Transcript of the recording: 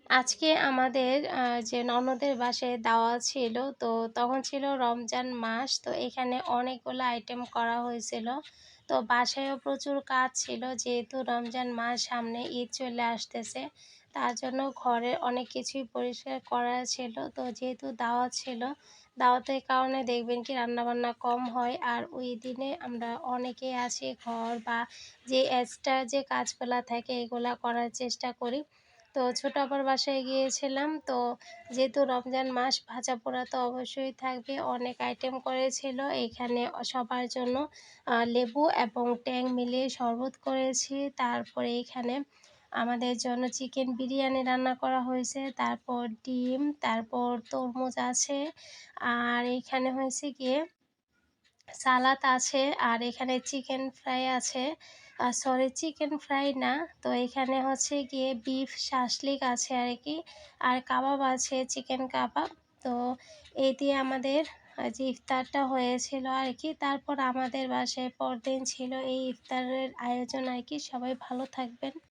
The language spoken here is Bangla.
আজকে আমাদের যে ননদের বাসায় দাওয়াত ছিল, তো তখন ছিল রমজান মাস। তো এখানে অনেকগুলো আইটেম করা হয়েছিল। তো বাসায়ও প্রচুর কাজ ছিল, যেহেতু রমজান মাস সামনে ঈদ চলে আসতেছে। তার জন্য ঘরে অনেক কিছুই পরিষ্কার করা ছিল। তো যেহেতু দাওয়াত ছিল, দাওয়াতের কারণে দেখবেন কি রান্নাবান্না কম হয়। আর ওই দিনে আমরা অনেকেই আছি, ঘর বা যে এক্সট্রা যে কাজগুলা থাকে এগুলা করার চেষ্টা করি। তো ছোট আপার বাসায় গিয়েছিলাম। তো যেহেতু রমজান মাস, ভাজা পোড়া তো অবশ্যই থাকবে। অনেক আইটেম করেছিল এখানে সবার জন্য। লেবু এবং ট্যাং মিলিয়ে শরবত করেছি। তারপরে এখানে আমাদের জন্য চিকেন বিরিয়ানি রান্না করা হয়েছে, তারপর ডিম, তারপর তরমুজ আছে। আর এখানে হয়েছে গিয়ে সালাদ আছে। আর এখানে চিকেন ফ্রাই আছে। সরি, চিকেন ফ্রাই না, তো এখানে হচ্ছে গিয়ে বিফ শাসলিক আছে আর কি। আর কাবাব আছে, চিকেন কাবাব। তো এই দিয়ে আমাদের যে ইফতারটা হয়েছিল আর কি। তারপর আমাদের বাসায় পরদিন ছিল এই ইফতারের আয়োজন আর কি। সবাই ভালো থাকবেন।